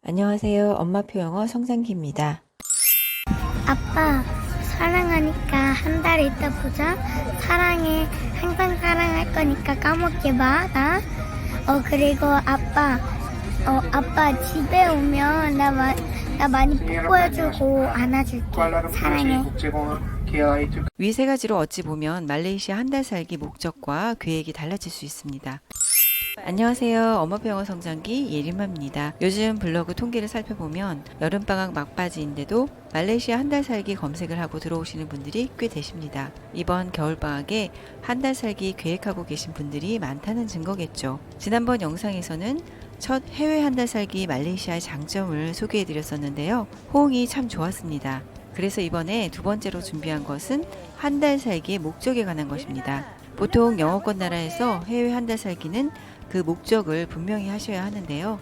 안녕하세요. 엄마표 영어 성장기입니다. 아빠, 사랑하니까 한 달 있다 보자. 사랑해. 항상 사랑할 거니까 까먹지 마, 나. 그리고 아빠 집에 오면 나 많이 뽀뽀해주고 안아줄게. 사랑해. 위 세 가지로 어찌 보면 말레이시아 한 달 살기 목적과 계획이 달라질 수 있습니다. 안녕하세요. 엄마표 영어 성장기 예림마입니다. 요즘 블로그 통계를 살펴보면 여름방학 막바지인데도 말레이시아 한 달 살기 검색을 하고 들어오시는 분들이 꽤 되십니다. 이번 겨울방학에 한 달 살기 계획하고 계신 분들이 많다는 증거겠죠. 지난번 영상에서는 첫 해외 한 달 살기 말레이시아의 장점을 소개해 드렸었는데요. 호응이 참 좋았습니다. 그래서 이번에 두 번째로 준비한 것은 한 달 살기의 목적에 관한 것입니다. 보통 영어권 나라에서 해외 한 달 살기는 그 목적을 분명히 하셔야 하는데요.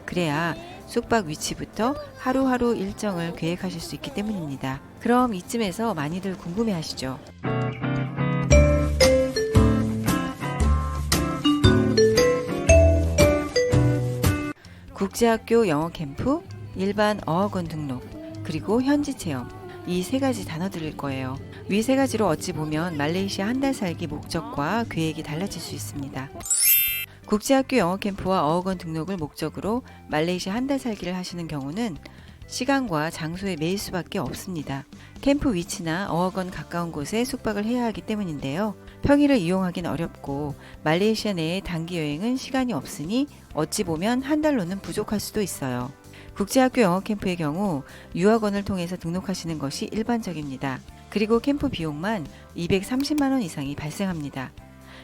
그래야 숙박 위치부터 하루하루 일정을 계획하실 수 있기 때문입니다. 그럼 이쯤에서 많이들 궁금해 하시죠. 국제학교 영어 캠프, 일반 어학원 등록, 그리고 현지 체험. 이 세 가지 단어들일 거예요. 위 세 가지로 어찌 보면 말레이시아 한 달 살기 목적과 계획이 달라질 수 있습니다. 국제학교 영어 캠프와 어학원 등록을 목적으로 말레이시아 한 달 살기를 하시는 경우는 시간과 장소에 매일 수밖에 없습니다. 캠프 위치나 어학원 가까운 곳에 숙박을 해야 하기 때문인데요. 평일을 이용하긴 어렵고 말레이시아 내의 단기 여행은 시간이 없으니 어찌 보면 한 달로는 부족할 수도 있어요. 국제학교 영어 캠프의 경우 유학원을 통해서 등록하시는 것이 일반적입니다. 그리고 캠프 비용만 230만 원 이상이 발생합니다.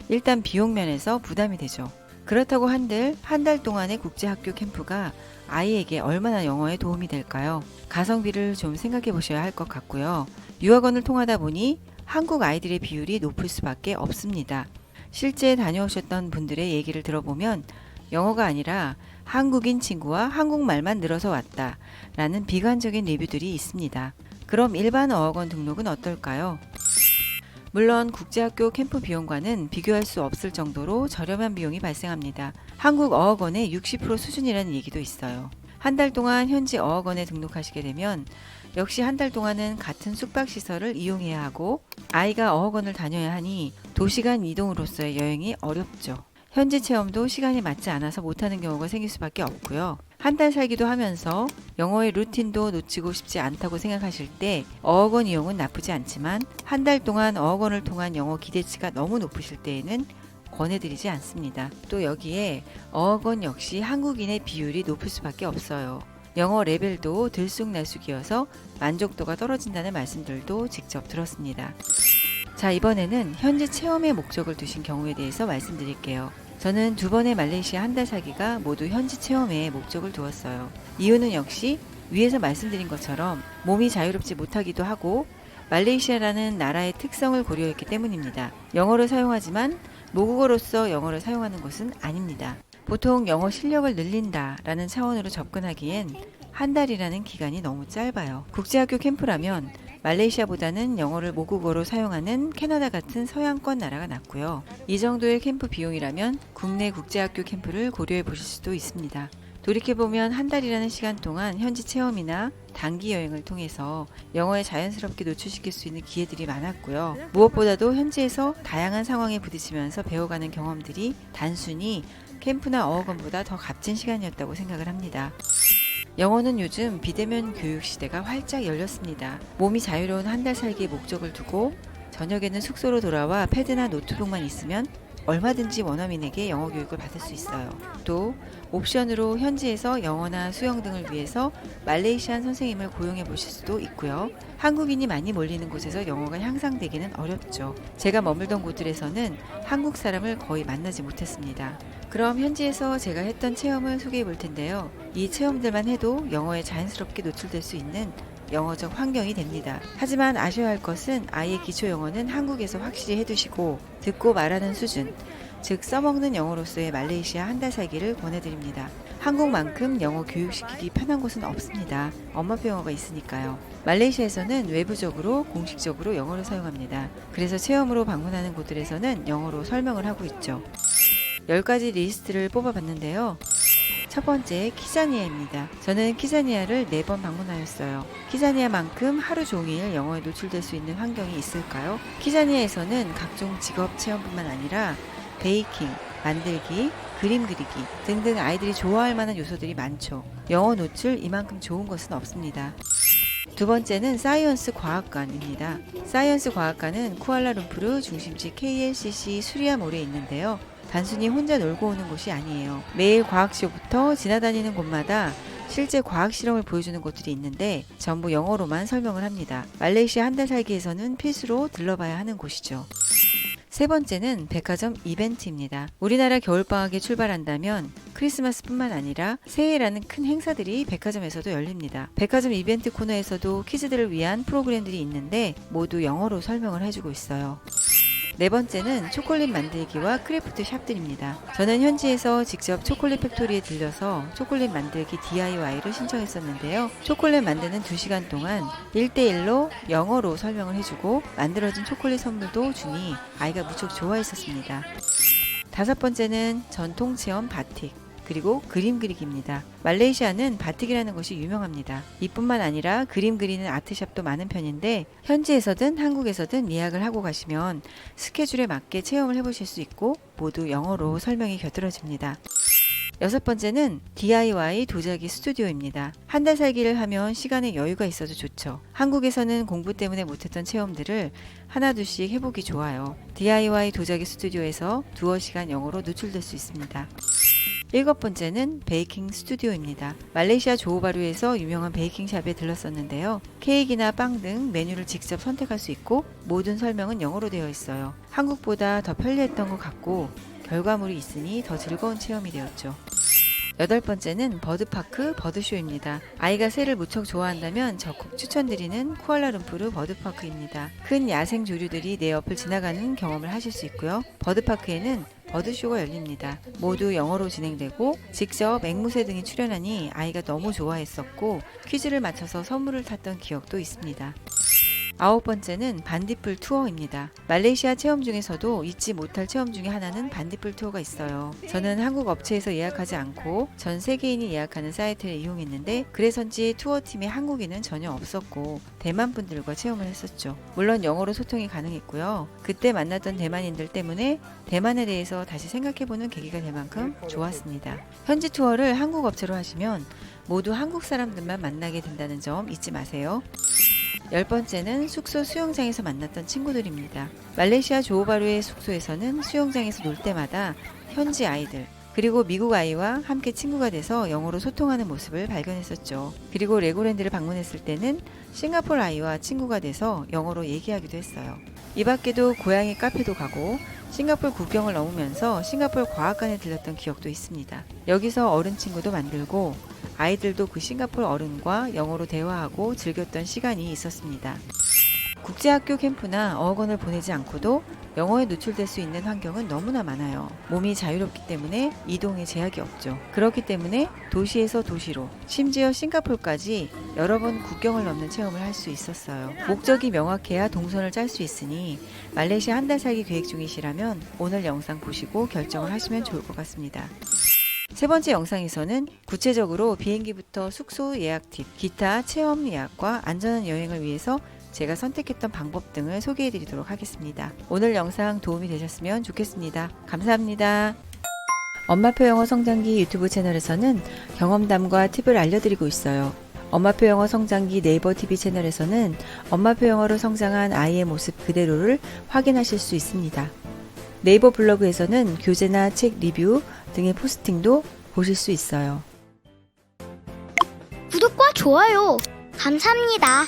일단 비용 면에서 부담이 되죠. 그렇다고 한들 한 달 동안의 국제학교 캠프가 아이에게 얼마나 영어에 도움이 될까요? 가성비를 좀 생각해 보셔야 할 것 같고요. 유학원을 통하다 보니 한국 아이들의 비율이 높을 수밖에 없습니다. 실제 다녀오셨던 분들의 얘기를 들어보면 영어가 아니라 한국인 친구와 한국말만 늘어서 왔다 라는 비관적인 리뷰들이 있습니다. 그럼 일반 어학원 등록은 어떨까요? 물론 국제학교 캠프 비용과는 비교할 수 없을 정도로 저렴한 비용이 발생합니다. 한국 어학원의 60% 수준이라는 얘기도 있어요. 한 달 동안 현지 어학원에 등록하시게 되면 역시 한 달 동안은 같은 숙박시설을 이용해야 하고 아이가 어학원을 다녀야 하니 도시간 이동으로서의 여행이 어렵죠. 현지 체험도 시간이 맞지 않아서 못하는 경우가 생길 수밖에 없고요. 한 달 살기도 하면서 영어의 루틴도 놓치고 싶지 않다고 생각하실 때 어학원 이용은 나쁘지 않지만 한 달 동안 어학원을 통한 영어 기대치가 너무 높으실 때에는 권해드리지 않습니다. 또 여기에 어학원 역시 한국인의 비율이 높을 수밖에 없어요. 영어 레벨도 들쑥날쑥이어서 만족도가 떨어진다는 말씀들도 직접 들었습니다. 자, 이번에는 현지 체험의 목적을 두신 경우에 대해서 말씀드릴게요. 저는 두 번의 말레이시아 한 달 살기가 모두 현지 체험에 목적을 두었어요. 이유는 역시 위에서 말씀드린 것처럼 몸이 자유롭지 못하기도 하고 말레이시아라는 나라의 특성을 고려했기 때문입니다. 영어를 사용하지만 모국어로서 영어를 사용하는 것은 아닙니다. 보통 영어 실력을 늘린다라는 차원으로 접근하기엔 한 달이라는 기간이 너무 짧아요. 국제학교 캠프라면 말레이시아보다는 영어를 모국어로 사용하는 캐나다 같은 서양권 나라가 낫고요. 이 정도의 캠프 비용이라면 국내 국제학교 캠프를 고려해 보실 수도 있습니다. 돌이켜보면 한 달이라는 시간 동안 현지 체험이나 단기 여행을 통해서 영어에 자연스럽게 노출시킬 수 있는 기회들이 많았고요. 무엇보다도 현지에서 다양한 상황에 부딪히면서 배워가는 경험들이 단순히 캠프나 어학원보다 더 값진 시간이었다고 생각을 합니다. 영어는 요즘 비대면 교육 시대가 활짝 열렸습니다. 몸이 자유로운 한 달 살기의 목적을 두고 저녁에는 숙소로 돌아와 패드나 노트북만 있으면 얼마든지 원어민에게 영어 교육을 받을 수 있어요. 또 옵션으로 현지에서 영어나 수영 등을 위해서 말레이시안 선생님을 고용해 보실 수도 있고요. 한국인이 많이 몰리는 곳에서 영어가 향상되기는 어렵죠. 제가 머물던 곳들에서는 한국 사람을 거의 만나지 못했습니다. 그럼 현지에서 제가 했던 체험을 소개해 볼 텐데요. 이 체험들만 해도 영어에 자연스럽게 노출될 수 있는 영어적 환경이 됩니다. 하지만 아셔야 할 것은 아이의 기초 영어는 한국에서 확실히 해두시고 듣고 말하는 수준, 즉 써먹는 영어로서의 말레이시아 한 달 살기를 권해드립니다. 한국만큼 영어 교육시키기 편한 곳은 없습니다. 엄마표 영어가 있으니까요. 말레이시아에서는 외부적으로 공식적으로 영어를 사용합니다. 그래서 체험으로 방문하는 곳들에서는 영어로 설명을 하고 있죠. 10가지 리스트를 뽑아봤는데요. 첫 번째, 키자니아입니다. 저는 키자니아를 4번 방문하였어요. 키자니아만큼 하루 종일 영어에 노출될 수 있는 환경이 있을까요? 키자니아에서는 각종 직업 체험뿐만 아니라 베이킹, 만들기, 그림 그리기 등등 아이들이 좋아할 만한 요소들이 많죠. 영어 노출 이만큼 좋은 것은 없습니다. 두 번째는 사이언스 과학관입니다. 사이언스 과학관은 쿠알라룸푸르 중심지 KLCC 수리아몰에 있는데요. 단순히 혼자 놀고 오는 곳이 아니에요. 매일 과학쇼부터 지나다니는 곳마다 실제 과학 실험을 보여주는 곳들이 있는데 전부 영어로만 설명을 합니다. 말레이시아 한 달 살기에서는 필수로 들러봐야 하는 곳이죠. 세 번째는 백화점 이벤트입니다. 우리나라 겨울방학에 출발한다면 크리스마스뿐만 아니라 새해라는 큰 행사들이 백화점에서도 열립니다. 백화점 이벤트 코너에서도 키즈들을 위한 프로그램들이 있는데 모두 영어로 설명을 해주고 있어요. 네 번째는 초콜릿 만들기와 크래프트 샵들입니다. 저는 현지에서 직접 초콜릿 팩토리에 들려서 초콜릿 만들기 DIY를 신청했었는데요. 초콜릿 만드는 2시간 동안 1대1로 영어로 설명을 해주고 만들어진 초콜릿 선물도 주니 아이가 무척 좋아했었습니다. 다섯 번째는 전통 체험 바틱. 그리고 그림 그리기입니다. 말레이시아는 바틱이라는 것이 유명합니다. 이뿐만 아니라 그림 그리는 아트샵도 많은 편인데 현지에서든 한국에서든 예약을 하고 가시면 스케줄에 맞게 체험을 해보실 수 있고 모두 영어로 설명이 곁들여집니다. 여섯 번째는 DIY 도자기 스튜디오입니다. 한 달 살기를 하면 시간에 여유가 있어도 좋죠. 한국에서는 공부 때문에 못했던 체험들을 하나둘씩 해보기 좋아요. DIY 도자기 스튜디오에서 두어 시간 영어로 노출될 수 있습니다. 일곱 번째는 베이킹 스튜디오입니다. 말레이시아 조호바루에서 유명한 베이킹샵에 들렀었는데요. 케이크나 빵 등 메뉴를 직접 선택할 수 있고 모든 설명은 영어로 되어 있어요. 한국보다 더 편리했던 것 같고 결과물이 있으니 더 즐거운 체험이 되었죠. 여덟 번째는 버드파크 버드쇼입니다. 아이가 새를 무척 좋아한다면 적극 추천드리는 쿠알라룸푸르 버드파크입니다. 큰 야생 조류들이 내 옆을 지나가는 경험을 하실 수 있고요. 버드파크에는 버드쇼가 열립니다. 모두 영어로 진행되고 직접 앵무새 등이 출연하니 아이가 너무 좋아했었고 퀴즈를 맞춰서 선물을 탔던 기억도 있습니다. 아홉 번째는 반딧불 투어입니다. 말레이시아 체험 중에서도 잊지 못할 체험 중에 하나는 반딧불 투어가 있어요. 저는 한국 업체에서 예약하지 않고 전 세계인이 예약하는 사이트를 이용했는데 그래서인지 투어팀에 한국인은 전혀 없었고 대만 분들과 체험을 했었죠. 물론 영어로 소통이 가능했고요. 그때 만났던 대만인들 때문에 대만에 대해서 다시 생각해보는 계기가 될 만큼 좋았습니다. 현지 투어를 한국 업체로 하시면 모두 한국 사람들만 만나게 된다는 점 잊지 마세요. 열 번째는 숙소 수영장에서 만났던 친구들입니다. 말레이시아 조호바루의 숙소에서는 수영장에서 놀 때마다 현지 아이들 그리고 미국 아이와 함께 친구가 돼서 영어로 소통하는 모습을 발견했었죠. 그리고 레고랜드를 방문했을 때는 싱가포르 아이와 친구가 돼서 영어로 얘기하기도 했어요. 이 밖에도 고양이 카페도 가고 싱가포르 국경을 넘으면서 싱가포르 과학관에 들렀던 기억도 있습니다. 여기서 어른 친구도 만들고 아이들도 그 싱가포르 어른과 영어로 대화하고 즐겼던 시간이 있었습니다. 국제학교 캠프나 어학원을 보내지 않고도 영어에 노출될 수 있는 환경은 너무나 많아요. 몸이 자유롭기 때문에 이동에 제약이 없죠. 그렇기 때문에 도시에서 도시로 심지어 싱가포르까지 여러 번 국경을 넘는 체험을 할 수 있었어요. 목적이 명확해야 동선을 짤 수 있으니 말레이시아 한 달 살기 계획 중이시라면 오늘 영상 보시고 결정을 하시면 좋을 것 같습니다. 세 번째 영상에서는 구체적으로 비행기부터 숙소 예약 팁, 기타 체험 예약과 안전한 여행을 위해서 제가 선택했던 방법 등을 소개해 드리도록 하겠습니다. 오늘 영상 도움이 되셨으면 좋겠습니다. 감사합니다. 엄마표 영어 성장기 유튜브 채널에서는 경험담과 팁을 알려드리고 있어요. 엄마표 영어 성장기 네이버 TV 채널에서는 엄마표 영어로 성장한 아이의 모습 그대로를 확인하실 수 있습니다. 네이버 블로그에서는 교재나 책 리뷰 등의 포스팅도 보실 수 있어요. 구독과 좋아요 감사합니다.